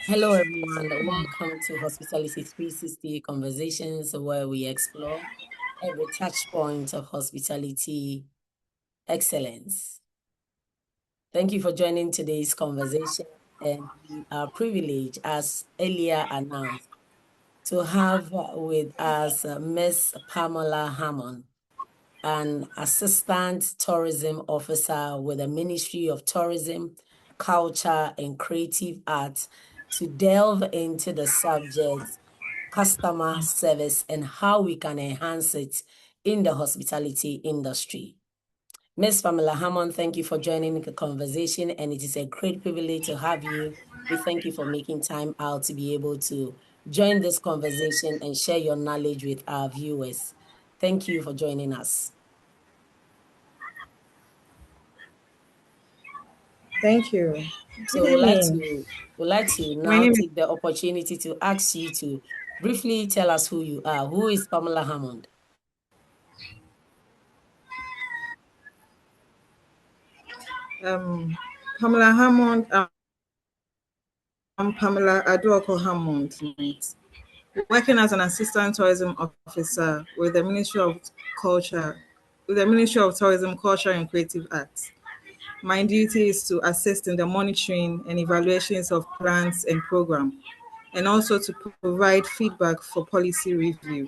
Hello, everyone. Welcome to Hospitality 360 Conversations, where we explore every touch point of hospitality excellence. Thank you for joining today's conversation, and we are privileged, as earlier announced, to have with us Ms Pamela Hammond, an Assistant Tourism Officer with the Ministry of Tourism, Culture, and Creative Arts, to delve into the subject customer service and how we can enhance it in the hospitality industry. Ms. Pamela Hammond, thank you for joining the conversation, and it is a great privilege to have you. We thank you for making time out to be able to join this conversation and share your knowledge with our viewers. Thank you for joining us. Thank you. So Good evening. we'd like to My now name is take the opportunity to ask you to briefly tell us who you are. Who is Pamela Hammond? Pamela Hammond. I'm Pamela Aduoko Hammond. Working as an assistant tourism officer with the Ministry of Culture, with the Ministry of Tourism, Culture and Creative Arts. My duty is to assist in the monitoring and evaluations of plans and programs, and also to provide feedback for policy review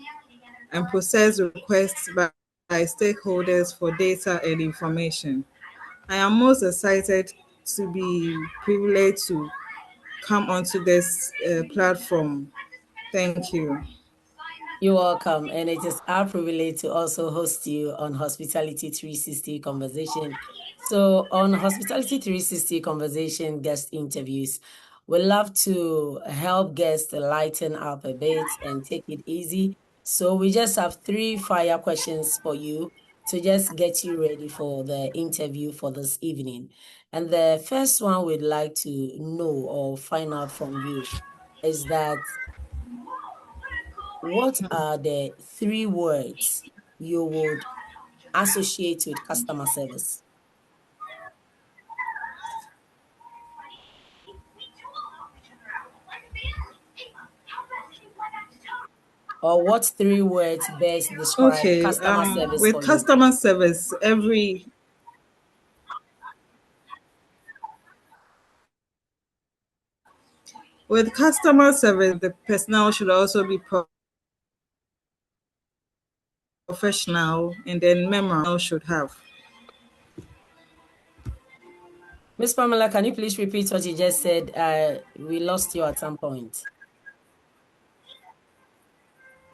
and process requests by stakeholders for data and information. I am most excited to be privileged to come onto this platform. Thank you. You're welcome. And it is our privilege to also host you on Hospitality 360 Conversation. So, on Hospitality 360 Conversation guest interviews, we love to help guests lighten up a bit and take it easy. So, we just have 3 fire questions for you to just get you ready for the interview for this evening. And the first one we'd like to know or find out from you is that what are the 3 words you would associate with customer service? Or what 3 words best describe Okay. customer service With for you? customer service, the personnel should also be professional, and then memorable should have. Ms. Pamela, can you please repeat what you just said? We lost you at some point.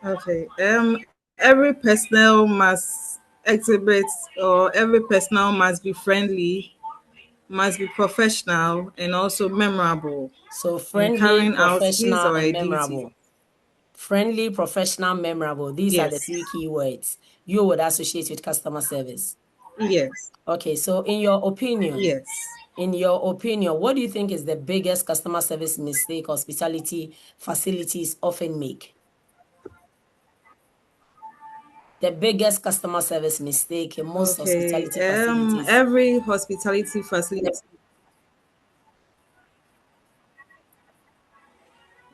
Okay. Every personnel must exhibit, or every personnel must be friendly, must be professional, and also memorable So in friendly, carrying out his professional, or and her duty. memorable. Friendly, professional, memorable. These are the Yes. 3 key words you would associate with customer service. Yes. Okay, so Yes. in your opinion, what do you think is the biggest customer service mistake hospitality facilities often make? The biggest customer service mistake in most Okay. hospitality facilities. Every hospitality facility,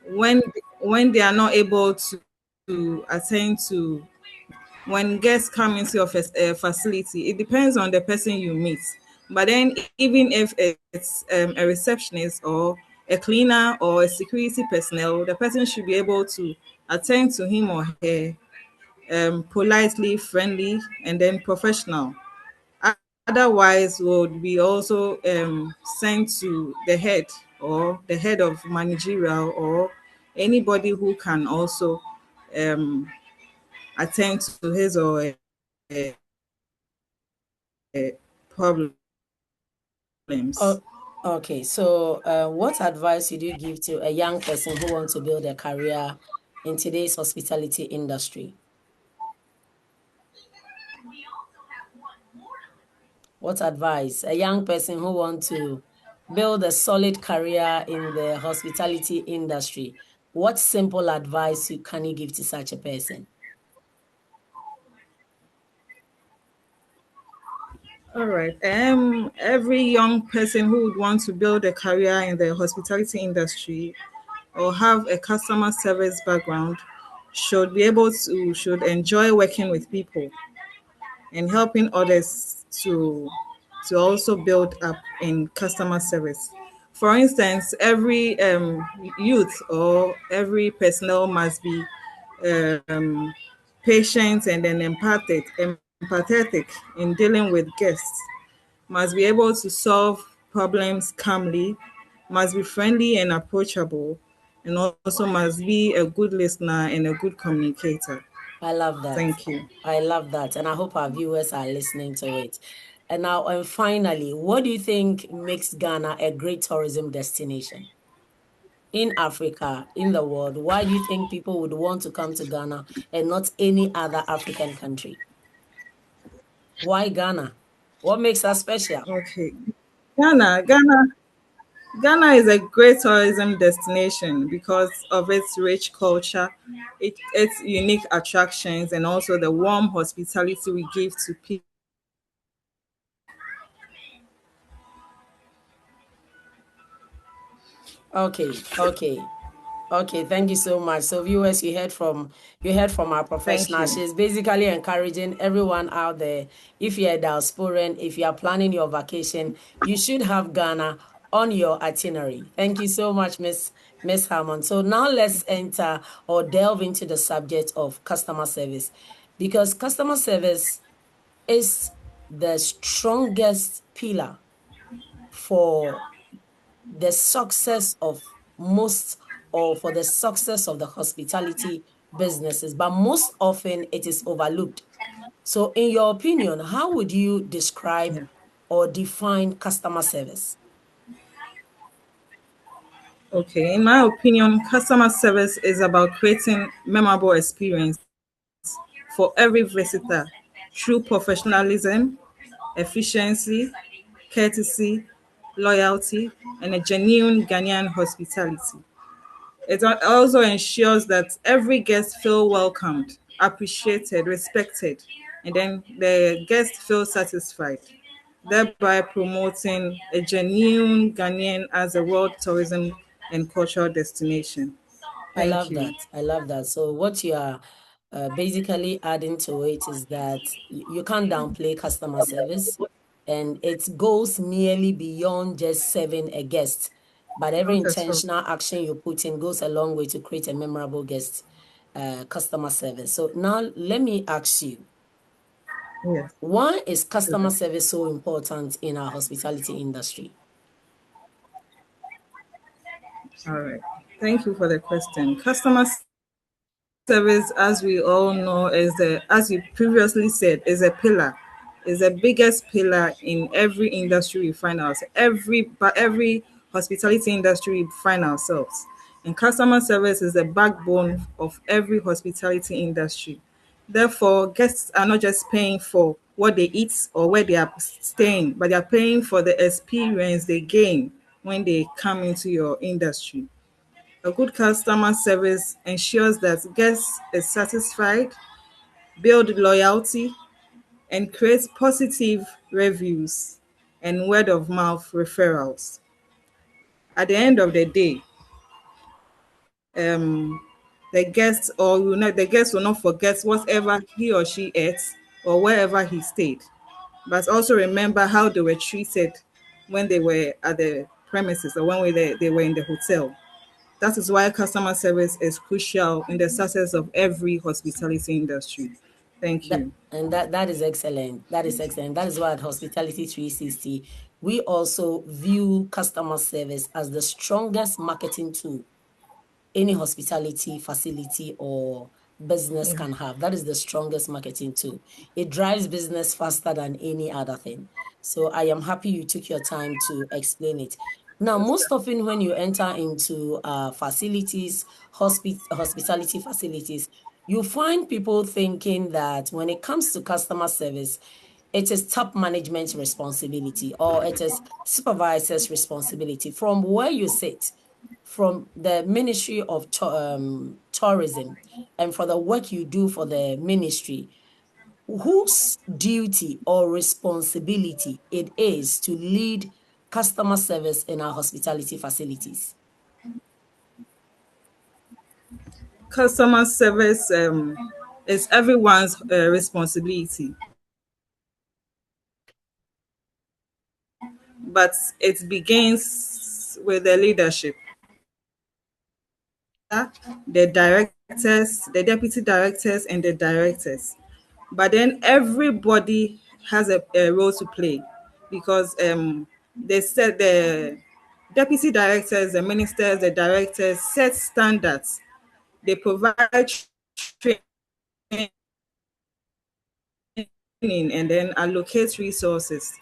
when when they are not able to attend to, when guests come into your facility, it depends on the person you meet. But then, even if it's a receptionist or a cleaner or a security personnel, the person should be able to attend to him or her politely, friendly, and then professional. Otherwise, would be also sent to the head, or the head of managerial, or anybody who can also um, attend to his or her problems. Oh, okay, so what advice would you give to a young person who wants to build a career in today's hospitality industry? What advice? A young person who wants to build a solid career in the hospitality industry. What simple advice can you give to such a person? All right. Every young person who would want to build a career in the hospitality industry, or have a customer service background should enjoy working with people and helping others to also build up in customer service. For instance, every youth or every personnel must be um, patient and then empathetic in dealing with guests, must be able to solve problems calmly, must be friendly and approachable, and also must be a good listener and a good communicator. I love that. Thank you. I love that. And I hope our viewers are listening to it. And now, and finally, what do you think makes Ghana a great tourism destination in Africa, in the world? Why do you think people would want to come to Ghana and not any other African country? Why Ghana? What makes us special? Okay. Ghana, Ghana, Ghana is a great tourism destination because of its rich culture, its unique attractions, and also the warm hospitality we give to people. Okay, okay. Okay, thank you so much. So viewers, you heard from our Thank professional. you. She's basically encouraging everyone out there. If you're a diasporan, if you are planning your vacation, you should have Ghana on your itinerary. Thank you so much, Miss Hammond. So now let's enter or delve into the subject of customer service, because customer service is the strongest pillar for the success of most or for the success of the hospitality businesses, but most often it is overlooked. So, in your opinion, how would you describe Yeah. or define customer service? Okay. In my opinion, customer service is about creating memorable experience for every visitor through professionalism, efficiency, courtesy, loyalty, and a genuine Ghanaian hospitality. It also ensures that every guest feel welcomed, appreciated, respected, and then the guest feel satisfied, thereby promoting a genuine Ghanaian as a world tourism and cultural destination. I Thank love you. that. I love that. So what you are basically adding to it is that you can't downplay customer service, and it goes nearly beyond just serving a guest. But every Not at all. intentional action you put in goes a long way to create a memorable guest customer service. So now let me ask you, Yes. why is customer service so important in our hospitality industry? All right. Thank you for the question. Customer service, as we all know, as you previously said, is a pillar, is the biggest pillar in every industry we find ourselves, every hospitality industry we find ourselves. And customer service is the backbone of every hospitality industry. Therefore, guests are not just paying for what they eat or where they are staying, but they are paying for the experience they gain when they come into your industry. A good customer service ensures that guests is satisfied, build loyalty, and create positive reviews and word of mouth referrals. At the end of the day, the guest will not forget whatever he or she ate or wherever he stayed, but also remember how they were treated when they were at the premises or when they were in the hotel. That is why customer service is crucial in the success of every hospitality industry. Thank That you. and that is excellent. That is excellent. That is why at Hospitality 360, we also view customer service as the strongest marketing tool any hospitality facility or business Yeah, can have. That is the strongest marketing tool. It drives business faster than any other thing. So I am happy you took your time to explain it. Now, most often when you enter into facilities, hospitality facilities, you find people thinking that when it comes to customer service, it is top management's responsibility or it is supervisor's responsibility from where you sit, from the Ministry of Tourism, and for the work you do for the ministry, whose duty or responsibility it is to lead customer service in our hospitality facilities? Customer service is everyone's responsibility, but it begins with the leadership, the directors, the deputy directors, and the directors. But then everybody has a role to play, because they said the deputy directors, the ministers, the directors set standards. They provide training and then allocate resources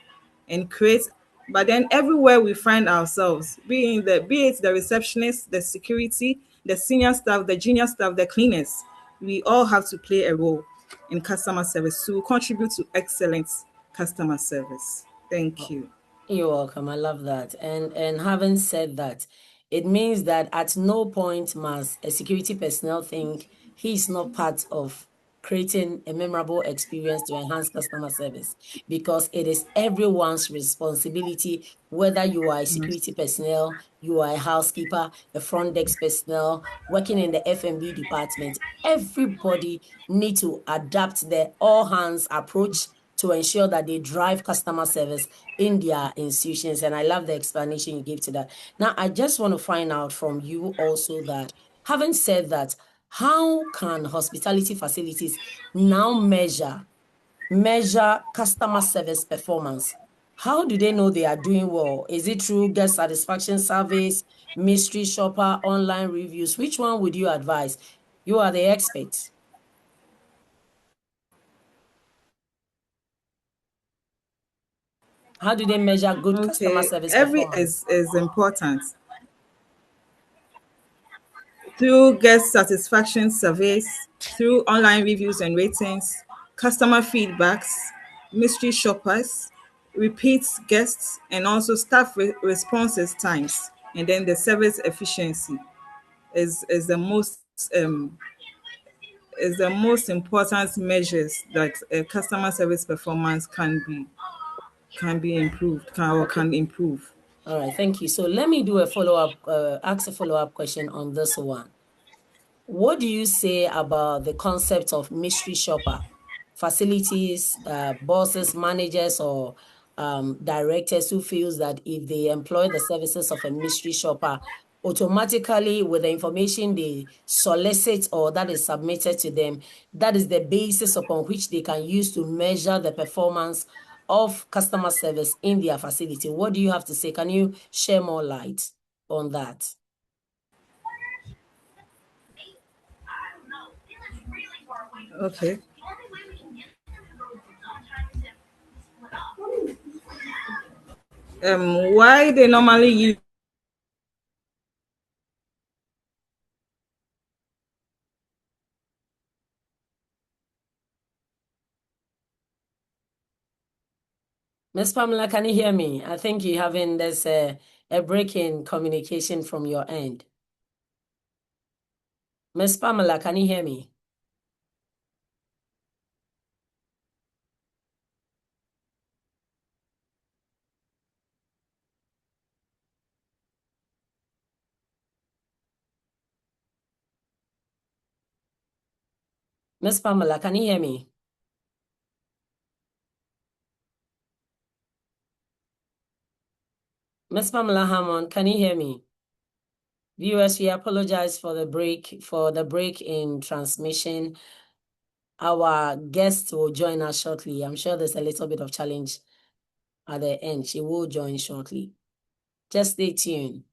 and create. But then everywhere we find ourselves, be it the receptionist, the security, the senior staff, the junior staff, the cleaners, we all have to play a role in customer service to contribute to excellent customer service. Thank you. You're welcome. I love that. And having said that, it means that at no point must a security personnel think he's not part of creating a memorable experience to enhance customer service, because it is everyone's responsibility, whether you are a security personnel, you are a housekeeper, a front desk personnel, working in the F&B department. Everybody need to adapt the all hands approach to ensure that they drive customer service in their institutions. And I love the explanation you gave to that. Now, I just want to find out from you also that, having said that, how can hospitality facilities now measure customer service performance? How do they know they are doing well? Is it through guest satisfaction surveys, mystery shopper, online reviews? Which one would you advise? You are the expert. How do they measure good customer Okay, service every performance? is important through guest satisfaction surveys, through online reviews and ratings, customer feedbacks, mystery shoppers, repeat guests, and also staff responses times. And then the service efficiency is the most um, is the most important measures that customer service performance can be improved, Okay. can improve. All right, thank you. So let me do a follow-up, ask a follow-up question on this one. What do you say about the concept of mystery shopper? Facilities, bosses, managers, or directors who feels that if they employ the services of a mystery shopper, automatically with the information they solicit or that is submitted to them, that is the basis upon which they can use to measure the performance of customer service in their facility. What do you have to say? Can you share more light on that? Okay. Why they normally use. Ms. Pamela, can you hear me? I think you're having this a break in communication from your end. Ms. Pamela, can you hear me? Ms. Pamela, can you hear me? Ms. Pamela Hammond, can you hear me? Viewers, we apologize for the break in transmission. Our guest will join us shortly. I'm sure there's a little bit of challenge at the end. She will join shortly. Just stay tuned.